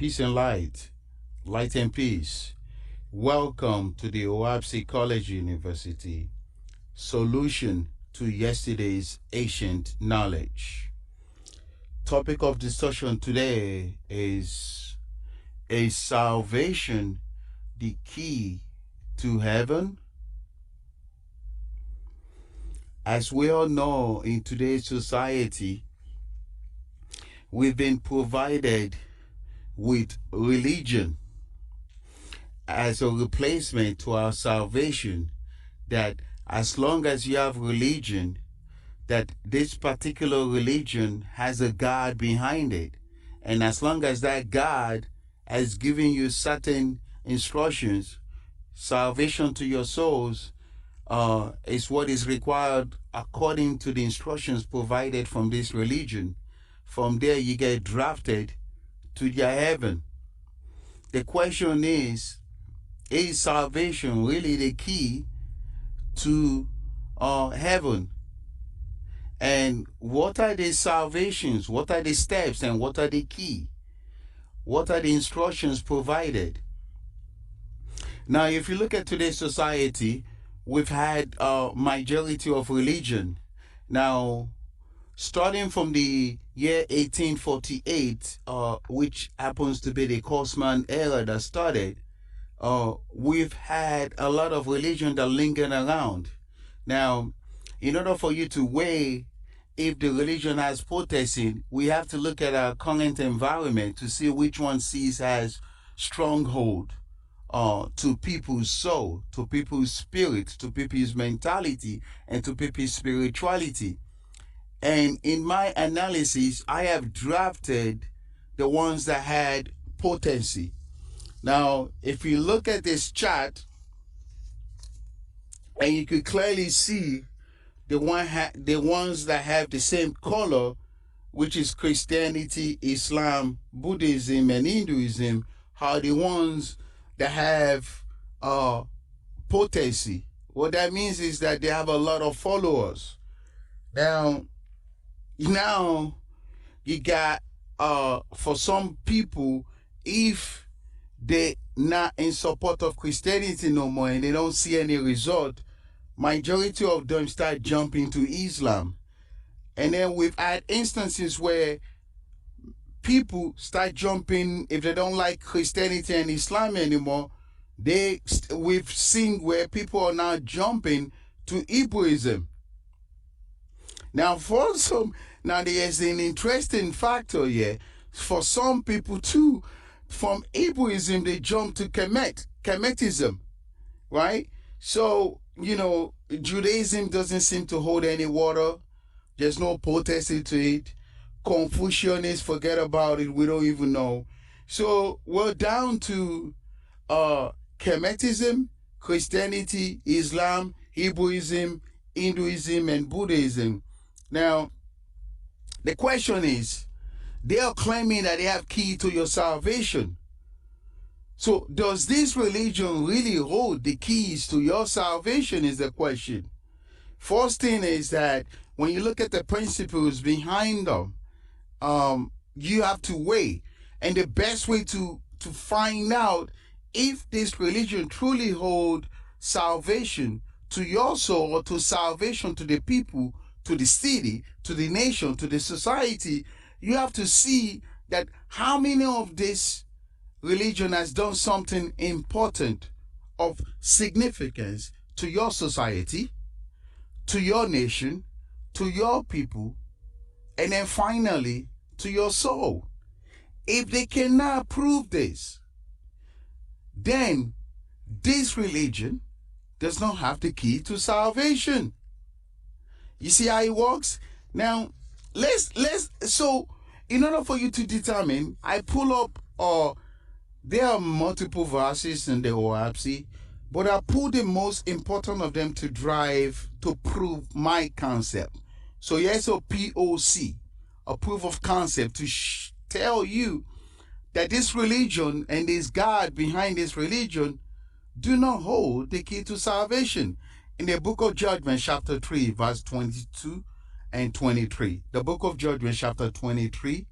Peace and light, light and peace. Welcome to the OahspeCollegeUniversity, solution to yesterday's ancient knowledge. Topic of discussion today is salvation the key to heaven? As we all know, in today's society, we've been provided with religion as a replacement to our salvation, that as long as you have religion, that this particular religion has a God behind it. And as long as that God has given you certain instructions, salvation to your souls is what is required according to the instructions provided from this religion. From there, you get drafted to your heaven. The question is salvation really the key to heaven? And what are the salvations? What are the steps? And what are the key? What are the instructions provided? Now, if you look at today's society, we've had a majority of religion. Now, starting from the year 1848, which happens to be the Haussmann era that started, we've had a lot of religion that lingered around. Now, in order for you to weigh if the religion has potency, we have to look at our current environment to see which one sees as stronghold to people's soul, to people's spirit, to people's mentality, and to people's spirituality. And in my analysis, I have drafted the ones that had potency. Now, if you look at this chart, and you could clearly see the ones that have the same color, which is Christianity, Islam, Buddhism, and Hinduism, are the ones that have potency. What that means is that they have a lot of followers. Now you got for some people, if they're not in support of Christianity no more and they don't see any result, majority of them start jumping to Islam. And then we've had instances where people start jumping, if they don't like Christianity and Islam anymore, we've seen where people are now jumping to Hebrewism. Now, there's an interesting factor here. For some people too, from Hebrewism, they jump to Kemetism, right? So, Judaism doesn't seem to hold any water. There's no potency to it. Confucianists, forget about it. We don't even know. So we're down to Kemetism, Christianity, Islam, Hebrewism, Hinduism, and Buddhism. Now, the question is, they are claiming that they have key to your salvation. So does this religion really hold the keys to your salvation is the question. First thing is that when you look at the principles behind them, you have to weigh. And the best way to find out if this religion truly hold salvation to your soul, or to salvation to the people, to the city, to the nation, to the society, you have to see that how many of this religion has done something important of significance to your society, to your nation, to your people, and then finally to your soul. If they cannot prove this, then this religion does not have the key to salvation. You see how it works? Now, so in order for you to determine, I pull up, there are multiple verses in the OahspeC, but I pull the most important of them to prove my concept. So here's a POC, a proof of concept, to tell you that this religion and this God behind this religion do not hold the key to salvation. In the book of Judgment, chapter 3, verse 22 and 23. The book of Judgment, chapter 23,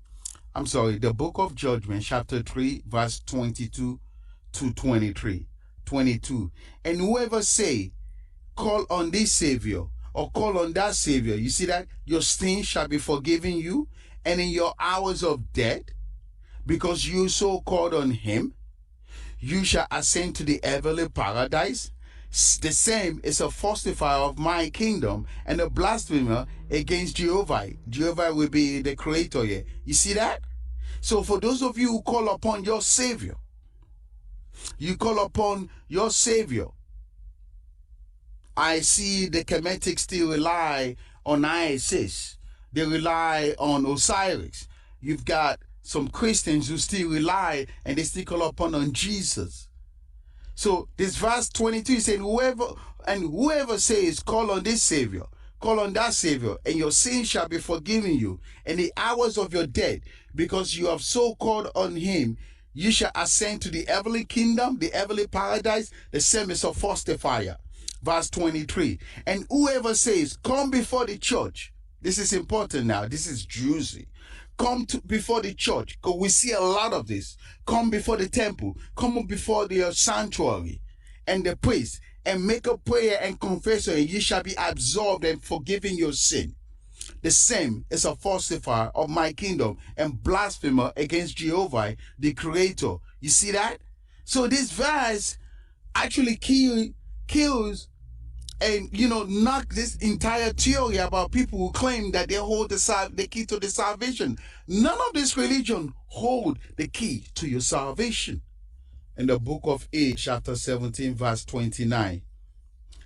the book of Judgment, chapter 3, verse 22 to 23. 22. And whoever say, call on this Savior, or call on that Savior, you see that? Your sins shall be forgiven you, and in your hours of death, because you so called on him, you shall ascend to the heavenly paradise. The same is a falsifier of my kingdom and a blasphemer against Jehovah. Jehovah will be the creator here. You see that? So for those of you who call upon your Savior, you call upon your Savior. I see the Kemetic still rely on Isis. They rely on Osiris. You've got some Christians who still rely and they still call upon on Jesus. So this verse 22 is saying, whoever says, call on this Savior, call on that Savior, and your sins shall be forgiven you in the hours of your death, because you have so called on him, you shall ascend to the heavenly kingdom, the heavenly paradise, the same is a falsifier. Verse 23. And whoever says, come before the church. This is important now. This is juicy. Come before the church, because we see a lot of this. Come before the temple, come before the sanctuary and the priest, and make a prayer and confession, and ye shall be absolved and forgiven your sin. The same is a falsifier of my kingdom and blasphemer against Jehovah, the creator. You see that? So this verse actually kills and, knock this entire theory about people who claim that they hold the key to the salvation. None of this religion hold the key to your salvation. In the book of Acts, chapter 17, verse 29.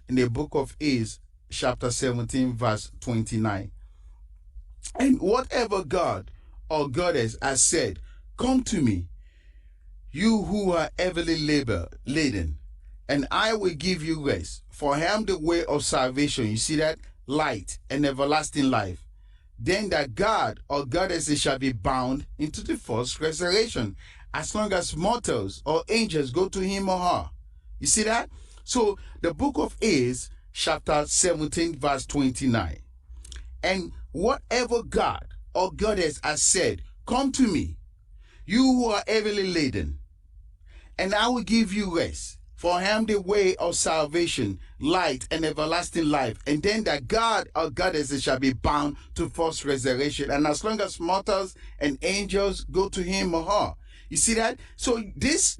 In the book of Acts, chapter 17, verse 29. And whatever God or goddess has said, come to me, you who are heavily laden, and I will give you rest. For I am the way of salvation. You see that? Light and everlasting life. Then that God or goddesses shall be bound into the first resurrection, as long as mortals or angels go to him or her. You see that? So the book of Acts, chapter 17, verse 29. And whatever God or goddess has said, come to me, you who are heavily laden, and I will give you rest. For I am the way of salvation, light and everlasting life. And then that God or goddesses shall be bound to first resurrection. And as long as mortals and angels go to him or her. You see that? So this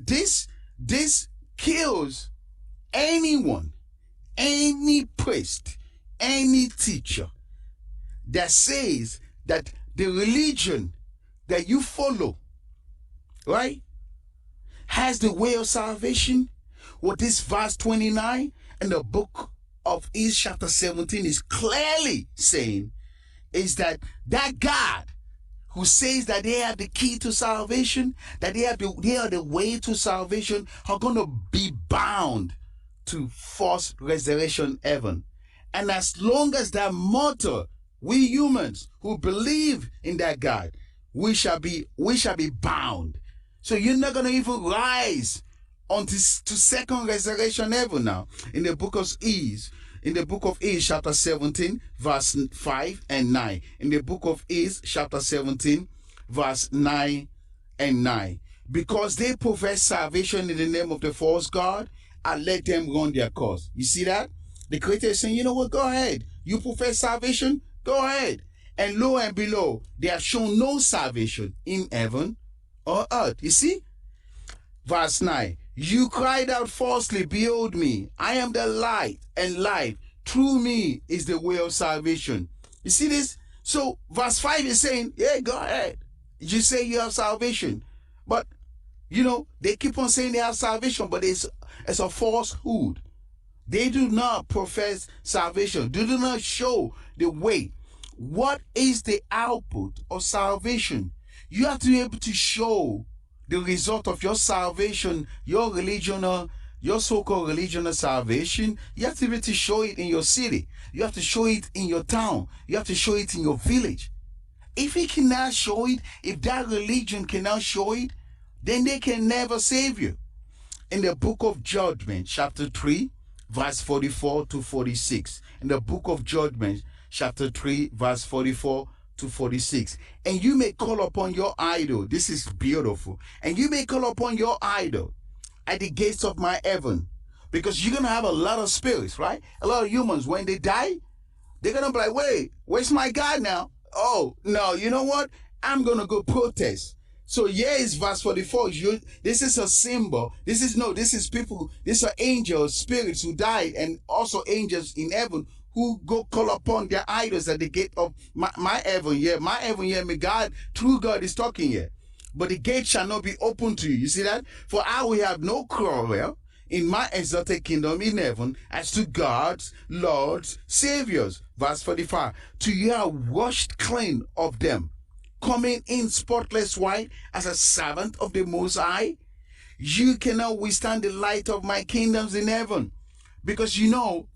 kills anyone, any priest, any teacher that says that the religion that you follow, right, has the way of salvation. What this verse 29 in the book of Acts chapter 17 is clearly saying is that God who says that they have the key to salvation, that they are the way to salvation, are going to be bound to first resurrection heaven. And as long as that mortal, we humans who believe in that God, we shall be bound. So you're not going to even rise until to second resurrection heaven now. In the book of Acts, chapter 17, verse 5 and 9. In the book of Acts, chapter 17, verse 9 and 9. Because they profess salvation in the name of the false God, I let them run their course. You see that? The Creator is saying, you know what, go ahead. You profess salvation, go ahead. And lo and below, they have shown no salvation in heaven or earth. You see? Verse 9. You cried out falsely, behold me, I am the light and life. Through me is the way of salvation. You see this? So verse 5 is saying, yeah, go ahead. You say you have salvation. But, they keep on saying they have salvation, but it's a falsehood. They do not profess salvation. They do not show the way. What is the output of salvation? You have to be able to show the result of your salvation, your so-called religion of salvation. You have to be able to show it in your city. You have to show it in your town. You have to show it in your village. If he cannot show it, if that religion cannot show it, then they can never save you. In the book of Judgment, chapter 3, verse 44 to 46. In the book of Judgment, chapter 3, verse 44 to 46. And you may call upon your idol. This is beautiful. And you may call upon your idol at the gates of my heaven. Because you're going to have a lot of spirits, right? A lot of humans, when they die, they're going to be like, wait, where's my God now? Oh, no, you know what? I'm going to go protest. So here is verse 44. This is a symbol. This is people. These are angels, spirits who died, and also angels in heaven who go call upon their idols at the gate of my heaven here. My heaven here, may God, true God is talking here. But the gate shall not be open to you. You see that? For I will have no quarrel in my exalted kingdom in heaven as to gods, lords, saviors. Verse 45. To you are washed clean of them, coming in spotless white as a servant of the Most High. You cannot withstand the light of my kingdoms in heaven. Because you know,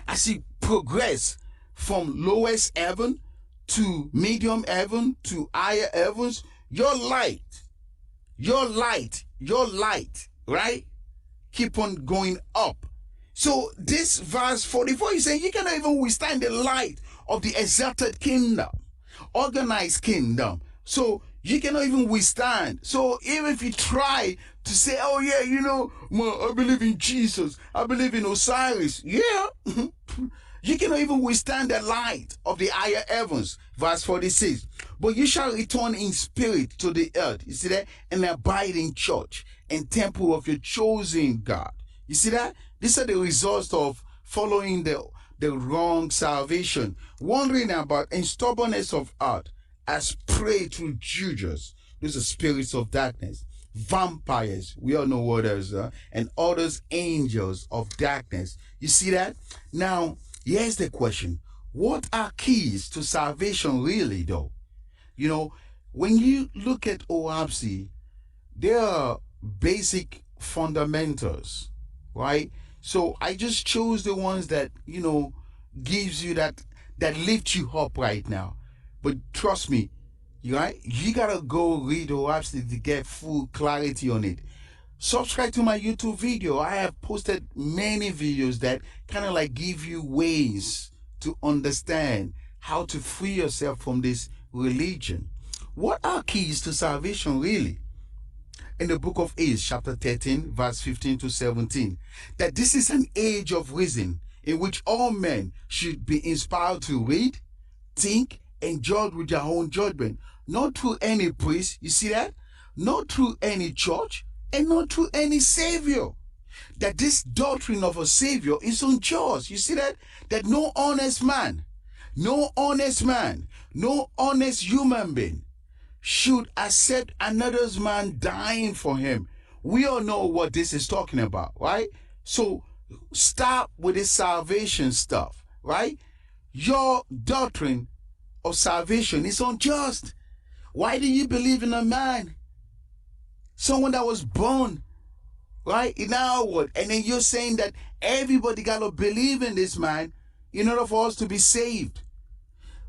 as you progress from lowest heaven to medium heaven to higher heavens, your light, right? Keep on going up. So this verse 44 is saying you cannot even withstand the light of the exalted kingdom, organized kingdom. So you cannot even withstand. So even if you try to say, oh yeah, you know, I believe in Jesus, I believe in Osiris, yeah, you cannot even withstand the light of the higher heavens. Verse 46. But you shall return in spirit to the earth. You see that? And abide in church and temple of your chosen God. You see that? These are the results of following the wrong salvation, wandering about in stubbornness of heart as prey to Judas. Those are spirits of darkness, vampires. We all know what else, and others angels of darkness. You see that? Now, here's the question. What are keys to salvation really, though? You know, when you look at OahspeC, there are basic fundamentals, right? So I just chose the ones that, you know, gives you that lift you up right now. But trust me, right? You gotta go read OahspeC to get full clarity on it. Subscribe to my YouTube video. I have posted many videos that kind of like give you ways to understand how to free yourself from this religion. What are keys to salvation really? In the book of Acts, chapter 13, verse 15 to 17, that this is an age of reason in which all men should be inspired to read, think, and judge with their own judgment, not through any priest, you see that? Not through any church, and not through any savior. That this doctrine of a savior is unjust. You see that? That no honest man, no honest human being should accept another's man dying for him. We all know what this is talking about, right? So stop with this salvation stuff, right? Your doctrine of salvation is unjust. Why do you believe in a man, someone that was born, right, in our world, and then you're saying that everybody got to believe in this man in order for us to be saved?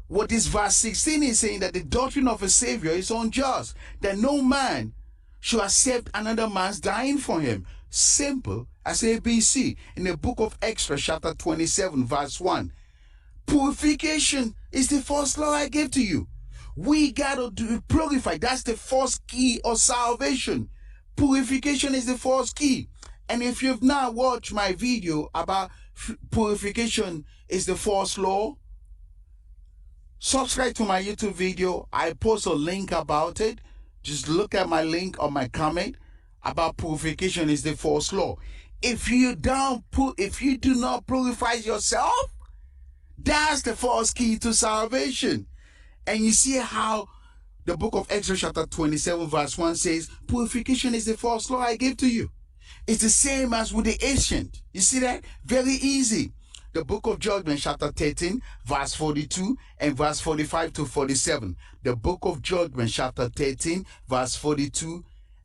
What this verse 16 is saying, that the doctrine of a savior is unjust, that no man should accept another man's dying for him. Simple as ABC. In the book of Exodus, chapter 27, verse 1, purification is the first law I gave to you. We got to purify. That's the first key of salvation. Purification is the first key. And if you've not watched my video about purification is the first law, subscribe to my YouTube video. I post a link about it. Just look at my link or my comment about purification is the first law. If you do not purify yourself, that's the first key to salvation. And you see how the book of Exodus chapter 27 verse 1 says, purification is the first law I gave to you. It's the same as with the ancient. You see that? Very easy. The book of Judgment chapter 13 verse 42 and verse 45 to 47. The book of Judgment chapter 13 verse 42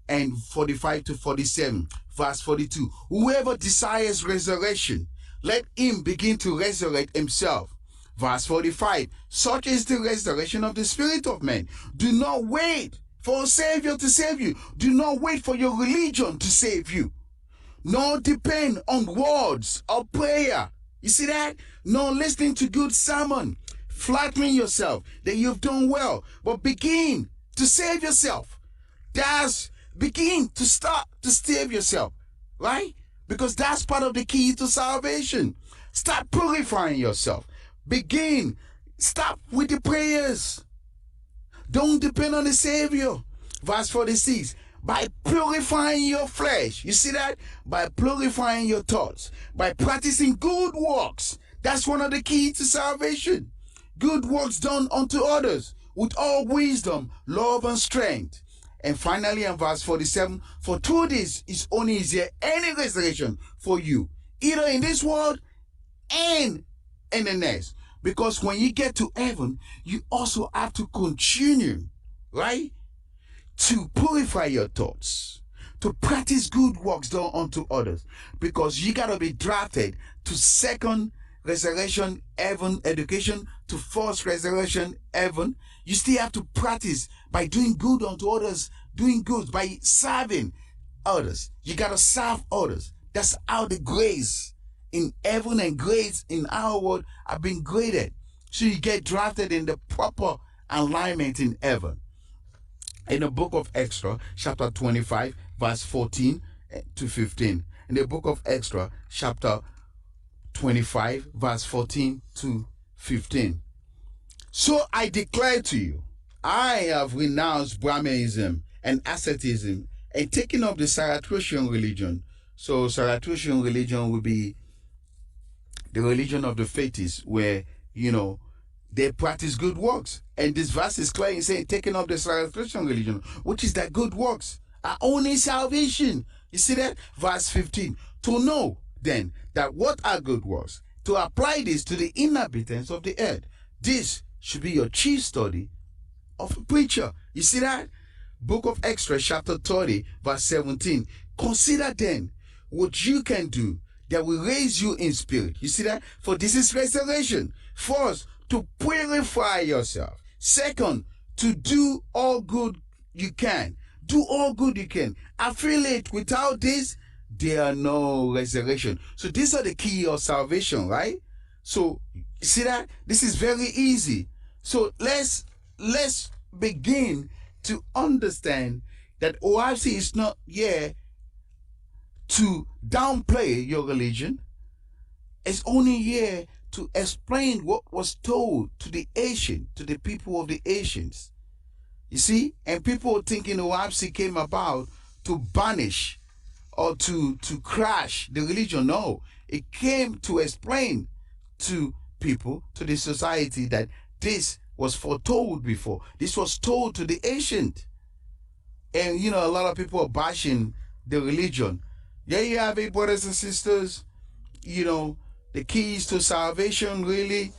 and 45 to 47. Verse 42. Whoever desires resurrection, let him begin to resurrect himself. Verse 45. Such is the resurrection of the spirit of men. Do not wait for a savior to save you. Do not wait for your religion to save you. Nor depend on words or prayer. You see that? No listening to good sermon. flattering yourself that you've done well, but begin to save yourself. Begin to start to save yourself, right? Because that's part of the key to salvation. Start purifying yourself. Stop with the prayers. Don't depend on the Savior. Verse 46. By purifying your flesh. You see that? By purifying your thoughts. By practicing good works. That's one of the keys to salvation. Good works done unto others with all wisdom, love, and strength. And finally, in verse 47, for through this is there any resurrection for you, either in this world and in the next. Because when you get to heaven, you also have to continue, right, to purify your thoughts, to practice good works done unto others. Because you got to be drafted to second resurrection heaven education, to first resurrection heaven. You still have to practice by doing good unto others, doing good by serving others. You got to serve others. That's how the grace in heaven and grace in our world have been graded. So you get drafted in the proper alignment in heaven. In the book of Extra, chapter 25, verse 14 to 15. In the book of Extra, chapter 25, verse 14 to 15. So I declare to you, I have renounced Brahmanism and asceticism and taken up the Zarathustrian religion. So Zarathustrian religion will be the religion of the Faithists, where, they practice good works. And this verse is clear in saying, taking up the Zarathustrian religion, which is that good works are only salvation. You see that? Verse 15. To know, then, that what are good works, to apply this to the inhabitants of the earth. This should be your chief study of a preacher. You see that? Book of Extra, chapter 30, verse 17. Consider then what you can do that will raise you in spirit. You see that? For this is restoration. First, to purify yourself. Second, to do all good you can. Do all good you can. Affiliate. Without this, there are no resurrection. So these are the key of salvation, right? So you see that? This is very easy. So let's begin to understand that OahspeC is not here to downplay your religion. It's only here to explain what was told to the ancient, to the people of the ancients. You see? And people thinking OahspeC came about to banish or to crash the religion. No, it came to explain to people, to the society, that this was foretold before. This was told to the ancient. And a lot of people are bashing the religion. There you have it, brothers and sisters. The keys to salvation, really.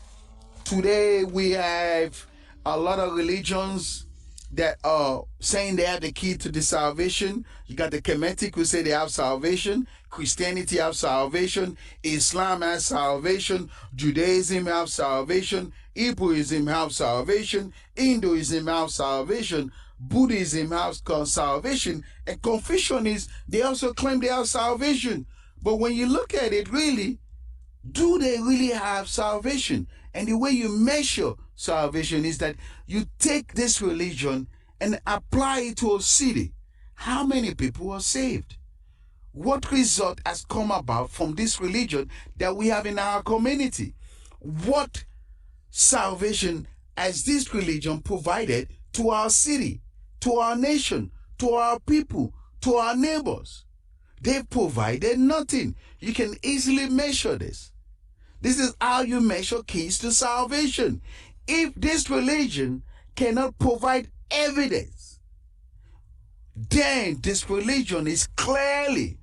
Today we have a lot of religions that are saying they have the key to the salvation. You got the Kemetic who say they have salvation. Christianity have salvation. Islam has salvation. Judaism have salvation. Hebrewism have salvation. Hinduism have salvation. Buddhism has salvation. And Confucianists, they also claim they have salvation. But when you look at it, really, do they really have salvation? And the way you measure salvation is that you take this religion and apply it to a city. How many people are saved? What result has come about from this religion that we have in our community? What salvation has this religion provided to our city, to our nation, to our people, to our neighbors? They've provided nothing. You can easily measure this. This is how you measure keys to salvation. If this religion cannot provide evidence, then this religion is clearly,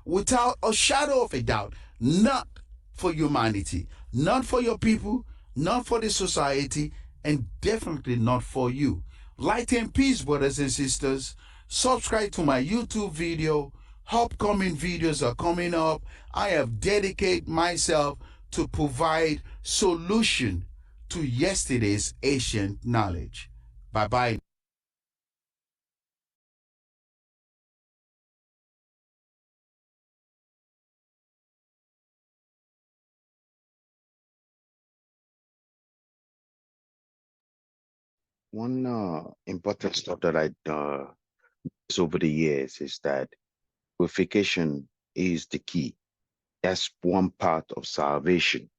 without a shadow of a doubt, not for humanity, not for your people, not for the society, and definitely not for you. Light and peace, brothers and sisters. Subscribe to my YouTube video. Upcoming videos are coming up. I have dedicated myself to provide solution to yesterday's ancient knowledge. Bye-bye. One important stuff that I over the years is that purification is the key. That's one part of salvation.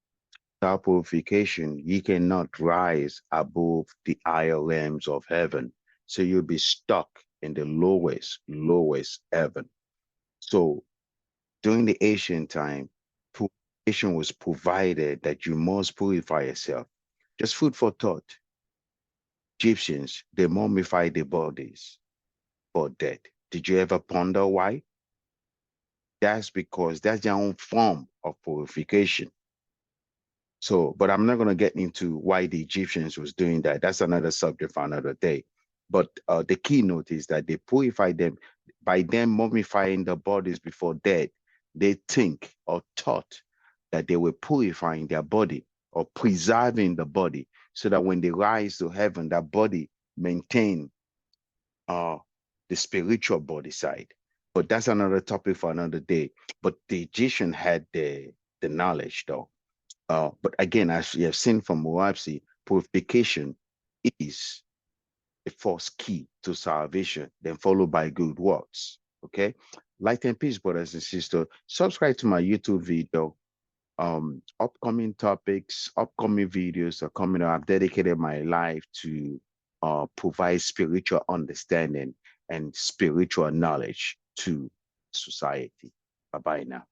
Without purification, you cannot rise above the higher realms of heaven. So you'll be stuck in the lowest heaven. So during the ancient time, purification was provided that you must purify yourself. Just food for thought. Egyptians, they mummified their bodies for death. Did you ever ponder why? That's because that's their own form of purification. So, but I'm not going to get into why the Egyptians was doing that. That's another subject for another day. But the keynote is that they purified them by them mummifying the bodies before death. They think or thought that they were purifying their body or preserving the body so that when they rise to heaven, that body maintain uh, the spiritual body side. But that's another topic for another day. But the Egyptian had the knowledge though. But again, as you have seen from OahspeCollegeUniversity, purification is the first key to salvation, then followed by good works. Okay. Light and peace, brothers and sisters. Subscribe to my YouTube video. Upcoming topics, upcoming videos are coming up. I've dedicated my life to provide spiritual understanding and spiritual knowledge to society. Bye bye now.